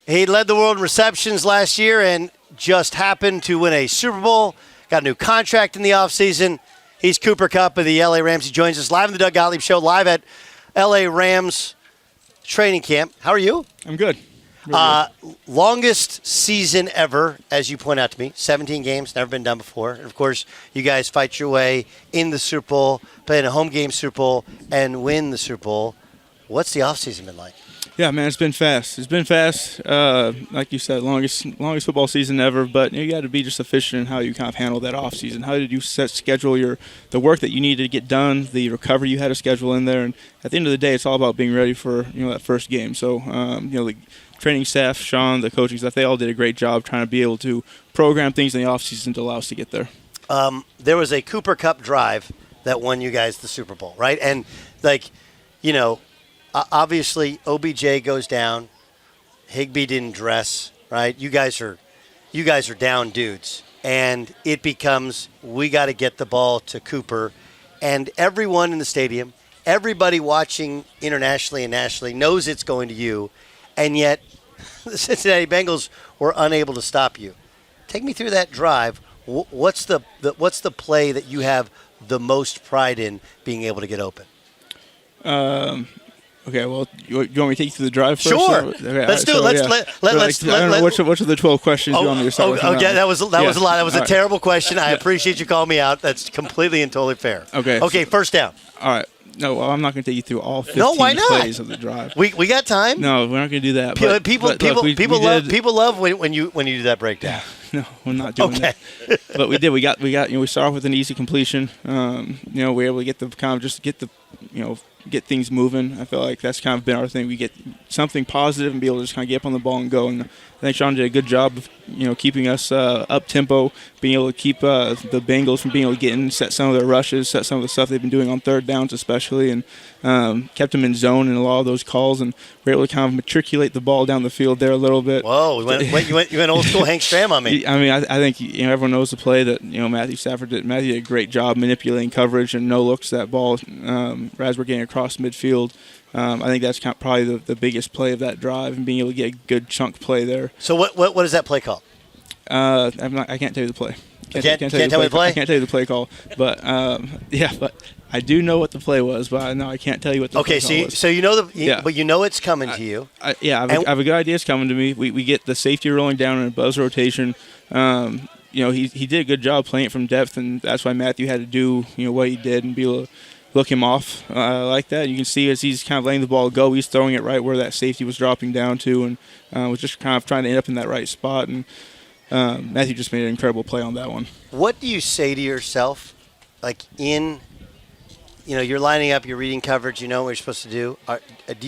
He led the world in receptions last year and just happened to win a Super Bowl, got a new contract in the offseason. He's Cooper Kupp of the LA Rams. He joins us live on the Doug Gottlieb Show, live at LA Rams training camp. How are you? I'm good. Longest season ever, as you point out to me. 17 games, never been done before. And, of course, you guys fight your way in the Super Bowl, play in a home game Super Bowl, and win the Super Bowl. What's the offseason been like? Yeah, man, it's been fast. It's been fast. Like you said, longest football season ever. But you got to be just efficient in how you kind of handle that off season. How did you schedule the work that you needed to get done, the recovery you had to schedule in there, and at the end of the day, it's all about being ready for that first game. So the training staff, Sean, the coaching staff, they all did a great job trying to be able to program things in the off season to allow us to get there. There was a Cooper Kupp drive that won you guys the Super Bowl, right? And obviously, OBJ goes down. Higbee didn't dress, right? You guys are down dudes. And it becomes, we got to get the ball to Cooper. And everyone in the stadium, everybody watching internationally and nationally knows it's going to you. And yet, the Cincinnati Bengals were unable to stop you. Take me through that drive. What's the play that you have the most pride in being able to get open? Okay, well, you want me to take you through the drive first? Sure. Okay, let's do it. Let's. I don't know which of the 12 questions you want me to start with. Okay, that was a lot. That was a terrible question. I appreciate you calling me out. That's completely and totally fair. Okay, first down. All right. No, well, I'm not going to take you through all 15 plays of the drive. We got time. No, we're not going to do that. People love when you do that breakdown. No, we're not doing that. But we did. We started off with an easy completion. We were able to get things moving. I feel like that's kind of been our thing. We get something positive and be able to just kind of get up on the ball and go. And I think Sean did a good job of keeping us up tempo, being able to keep the Bengals from being able to get in, set some of their rushes, set some of the stuff they've been doing on third downs especially, and kept them in zone in a lot of those calls, and we're able to kind of matriculate the ball down the field there a little bit. Whoa, you went old school Hank Stram on me. I mean, I think everyone knows the play that Matthew Stafford did. Matthew did a great job manipulating coverage and no looks that ball as we're getting across midfield. I think that's probably the biggest play of that drive, and being able to get a good chunk play there. So what is that play called? I can't tell you the play. Can't tell me the play? I can't tell you the play call, but but I do know what the play was, but no, I can't tell you what the play call was. So you know but you know it's coming to you. I have a good idea it's coming to me. We get the safety rolling down in a buzz rotation. He did a good job playing it from depth, and that's why Matthew had to do what he did and be able to look him off like that. You can see as he's kind of letting the ball go, he's throwing it right where that safety was dropping down to, and was just kind of trying to end up in that right spot. And Matthew just made an incredible play on that one. What do you say to yourself, like you're lining up, you're reading coverage, you know what you're supposed to do? Do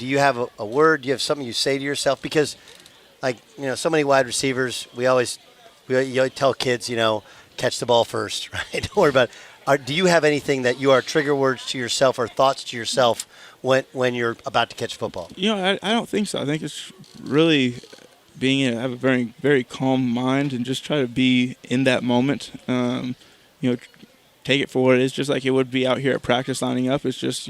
you have a word? Do you have something you say to yourself? Because, so many wide receivers, we always tell kids, catch the ball first, right? Don't worry about it. Do you have anything that you are trigger words to yourself or thoughts to yourself when you're about to catch football? I don't think so. I think it's really have a very, very calm mind and just try to be in that moment. Take it for what it is, just like it would be out here at practice lining up. It's just,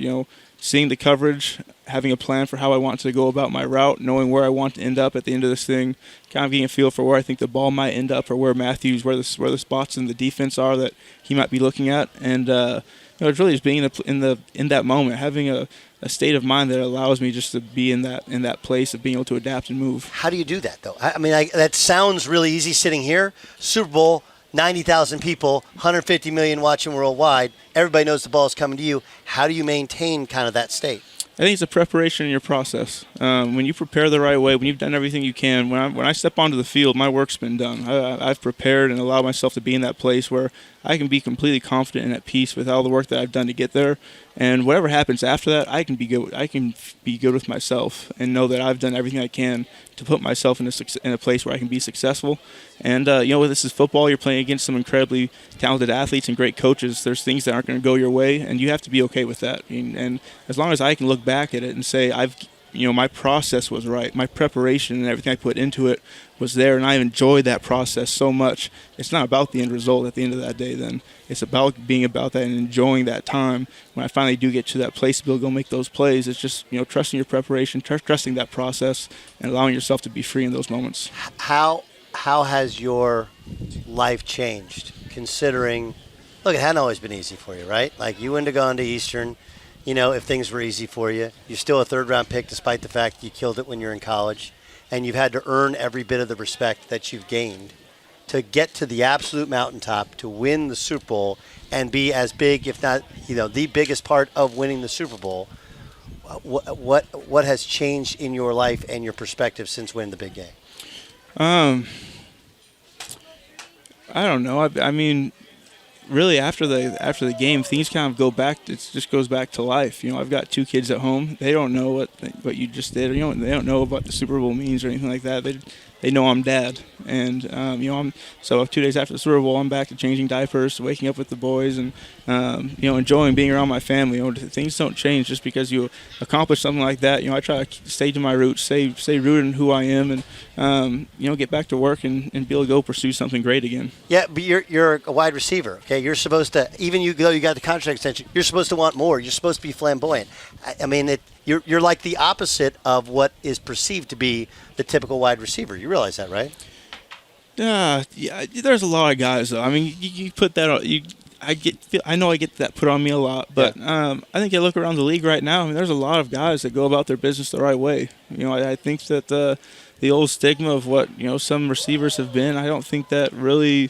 seeing the coverage, having a plan for how I want to go about my route, knowing where I want to end up at the end of this thing, kind of getting a feel for where I think the ball might end up or where Matthews, where the spots in the defense are that he might be looking at. And, it's really just being in that moment, having a state of mind that allows me just to be in that place of being able to adapt and move. How do you do that, though? I mean, that sounds really easy sitting here. Super Bowl, 90,000 people, 150 million watching worldwide. Everybody knows the ball is coming to you. How do you maintain kind of that state? I think it's a preparation in your process. When you prepare the right way, when you've done everything you can, when I step onto the field, my work's been done. I've prepared and allowed myself to be in that place where I can be completely confident and at peace with all the work that I've done to get there. And whatever happens after that, I can be good. I can be good with myself and know that I've done everything I can to put myself in a place where I can be successful. And this is football. You're playing against some incredibly talented athletes and great coaches. There's things that aren't going to go your way, and you have to be okay with that. And as long as I can look back at it and say I've my process was right. My preparation and everything I put into it was there, and I enjoyed that process so much. It's not about the end result at the end of that day then. It's about being about that and enjoying that time. When I finally do get to that place to be able to go make those plays, it's just, trusting your preparation, trusting that process, and allowing yourself to be free in those moments. How has your life changed, considering, look, it hadn't always been easy for you, right? Like, you wouldn't have gone to Eastern, if things were easy for you. You're still a third-round pick despite the fact you killed it when you're in college. And you've had to earn every bit of the respect that you've gained to get to the absolute mountaintop, to win the Super Bowl and be as big, if not, the biggest part of winning the Super Bowl. What has changed in your life and your perspective since winning the big game? I don't know. I mean, really, after the game, things kind of go back. It just goes back to life. I've got 2 kids at home. They don't know what you just did. They don't know what the Super Bowl means or anything like that. They know I'm dad, and so 2 days after the Super Bowl, I'm back to changing diapers, waking up with the boys, and enjoying being around my family. Things don't change just because you accomplish something like that. I try to stay to my roots, stay rooted in who I am, and get back to work and be able to go pursue something great again. Yeah, but you're a wide receiver. Okay, you're supposed to, even though you got the contract extension, you're supposed to want more. You're supposed to be flamboyant. I mean, you're like the opposite of what is perceived to be the typical wide receiver. You realize that, right? Yeah. There's a lot of guys though. I mean, you put that on. I know I get that put on me a lot, but I think you look around the league right now. I mean, there's a lot of guys that go about their business the right way. I think that the old stigma of what some receivers have been, I don't think that really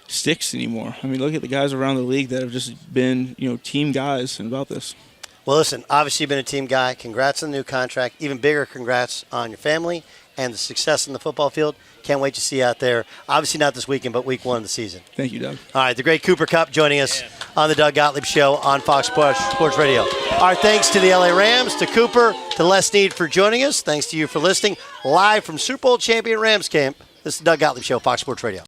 sticks anymore. I mean, look at the guys around the league that have just been team guys and about this. Well, listen, obviously you've been a team guy. Congrats on the new contract. Even bigger congrats on your family and the success in the football field. Can't wait to see you out there. Obviously not this weekend, but week 1 of the season. Thank you, Doug. All right, the great Cooper Kupp joining us on the Doug Gottlieb Show on Fox Sports Radio. Our thanks to the LA Rams, to Cooper, to Les Need for joining us. Thanks to you for listening. Live from Super Bowl champion Rams camp, this is the Doug Gottlieb Show, Fox Sports Radio.